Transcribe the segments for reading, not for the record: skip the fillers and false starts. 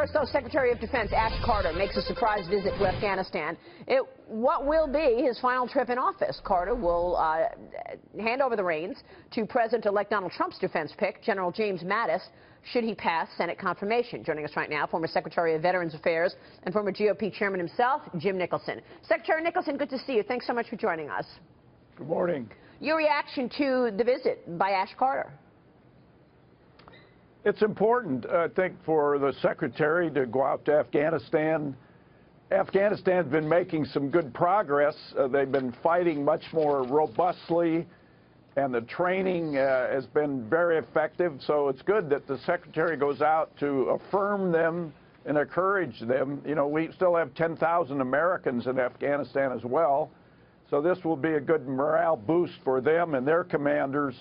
First, though, Secretary of Defense Ash Carter makes a surprise visit to Afghanistan. What will be his final trip in office. Carter will hand over the reins to President-elect Donald Trump's defense pick, General James Mattis, should he pass Senate confirmation. Joining us right now, former Secretary of Veterans Affairs and former GOP chairman himself, Jim Nicholson. Secretary Nicholson, good to see you. Thanks so much for joining us. Good morning. Your reaction to the visit by Ash Carter? It's important, I think, for the Secretary to go out to Afghanistan. Afghanistan's been making some good progress. They've been fighting much more robustly, and the training has been very effective. So it's good that the Secretary goes out to affirm them and encourage them. You know, we still have 10,000 Americans in Afghanistan as well. So this will be a good morale boost for them and their commanders,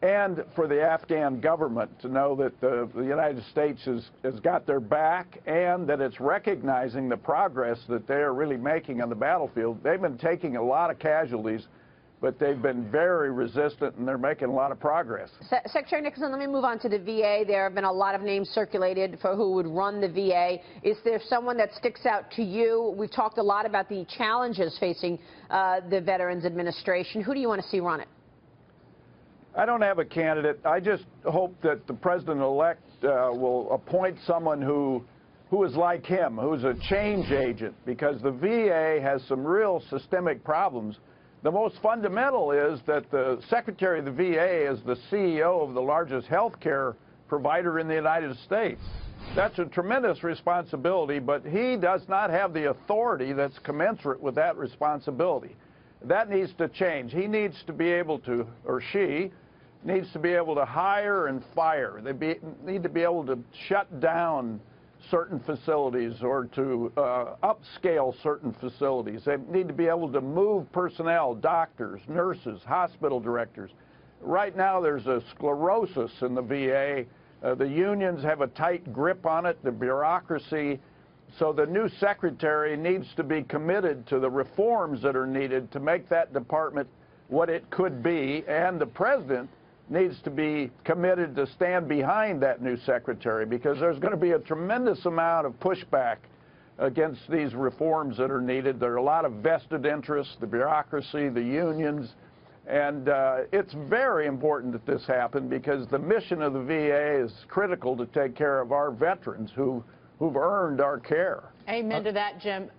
and for the Afghan government to know that the United States has got their back, and that it's recognizing the progress that they are really making on the battlefield. They've been taking a lot of casualties, but they've been very resistant, and they're making a lot of progress. Secretary Nicholson, let me move on to the VA. There have been a lot of names circulated for who would run the VA. Is there someone that sticks out to you? We've talked a lot about the challenges facing the Veterans Administration. Who do you want to see run it? I don't have a candidate. I just hope that the president-elect will appoint someone who is like him, who's a change agent, because the VA has some real systemic problems. The most fundamental is that the Secretary of the VA is the CEO of the largest health care provider in the United States. That's a tremendous responsibility, but he does not have the authority that's commensurate with that responsibility. That needs to change. He needs to be able to, or she, needs to be able to hire and fire. They need to be able to shut down certain facilities or to upscale certain facilities. They need to be able to move personnel, doctors, nurses, hospital directors. Right now there's a sclerosis in the VA. The unions have a tight grip on it, the bureaucracy. So the new secretary needs to be committed to the reforms that are needed to make that department what it could be, and the president needs to be committed to stand behind that new secretary, because there's going to be a tremendous amount of pushback against these reforms that are needed. There are a lot of vested interests, the bureaucracy, the unions, and it's very important that this happen, because the mission of the VA is critical to take care of our veterans who've earned our care. Amen to that, Jim.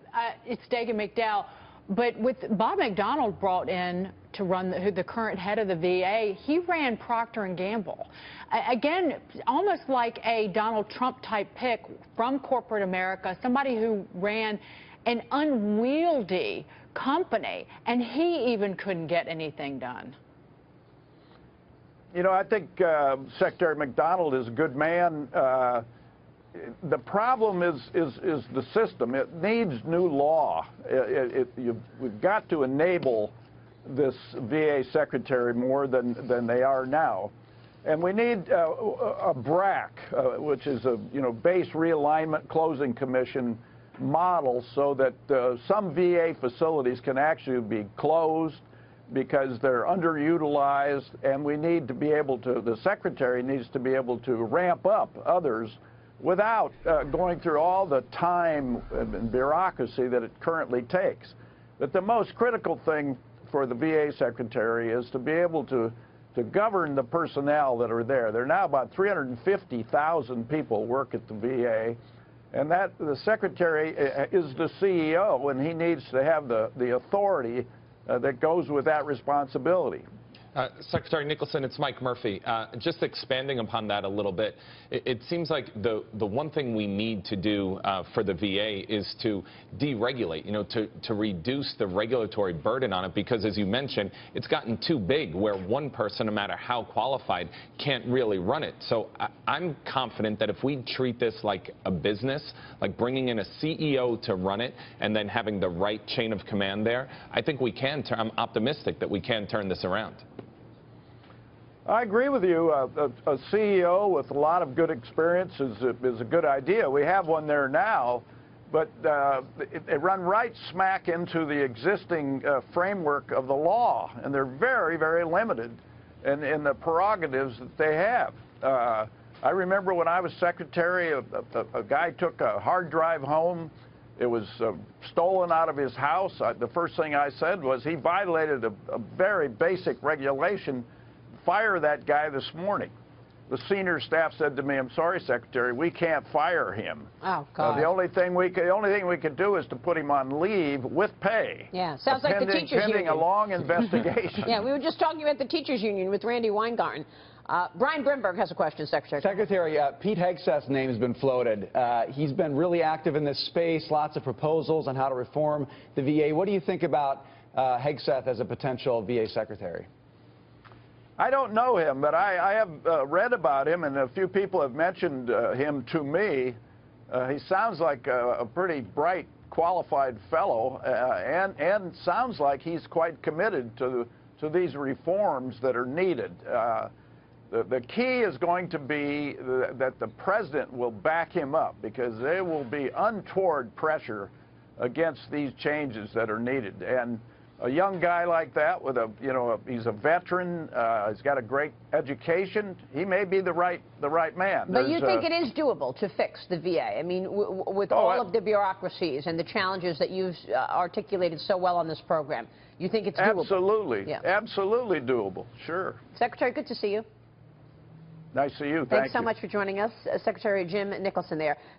It's Dagan McDowell. But with Bob McDonald brought in to run the current head of the VA, he ran Procter & Gamble. Again, almost like a Donald Trump type pick from corporate America, somebody who ran an unwieldy company, and he even couldn't get anything done. You know, I think Secretary McDonald is a good man. The problem is the system. It needs new law. We've got to enable this VA secretary more than they are now. And we need a BRAC, which is a base realignment closing commission model, so that some VA facilities can actually be closed because they're underutilized, and we need to be able to, the secretary needs to be able to ramp up others without going through all the time and bureaucracy that it currently takes. But the most critical thing for the VA secretary is to be able to govern the personnel that are there. There are now about 350,000 people work at the VA, and that the secretary is the CEO, and he needs to have the authority that goes with that responsibility. Secretary Nicholson, it's Mike Murphy. Just expanding upon that a little bit, it seems like the one thing we need to do for the VA is to deregulate, to reduce the regulatory burden on it, because as you mentioned, it's gotten too big where one person, no matter how qualified, can't really run it. So I'm confident that if we treat this like a business, like bringing in a CEO to run it and then having the right chain of command there, I think we can, I'm optimistic that we can turn this around. I agree with you. A CEO with a lot of good experience is a good idea. We have one there now, but they run right smack into the existing framework of the law, and they're very, very limited in the prerogatives that they have. I remember when I was secretary, a guy took a hard drive home. It was stolen out of his house. The first thing I said was he violated a very basic regulation. Fire that guy this morning. The senior staff said to me, "I'm sorry, Secretary, we can't fire him." Oh, God. The only thing we could do is to put him on leave with pay. Yeah, sounds like the teachers pending union. a long investigation. Yeah, we were just talking about the teachers union with Randy Weingarten. Brian Brimberg has a question, Secretary. Secretary, Pete Hegseth's name has been floated. He's been really active in this space, lots of proposals on how to reform the VA. What do you think about Hegseth as a potential VA secretary? I don't know him, but I have read about him, and a few people have mentioned him to me. He sounds like a pretty bright, qualified fellow, and sounds like he's quite committed to these reforms that are needed. The key is going to be that the president will back him up, because there will be untoward pressure against these changes that are needed. And a young guy like that, with he's a veteran, he's got a great education. He may be the right man. But you think it is doable to fix the VA? I mean, with all of the bureaucracies and the challenges that you've articulated so well on this program, you think it's doable? Absolutely, yeah. Absolutely doable. Sure. Secretary, good to see you. Nice to see you. Thanks so much for joining us, Secretary Jim Nicholson there.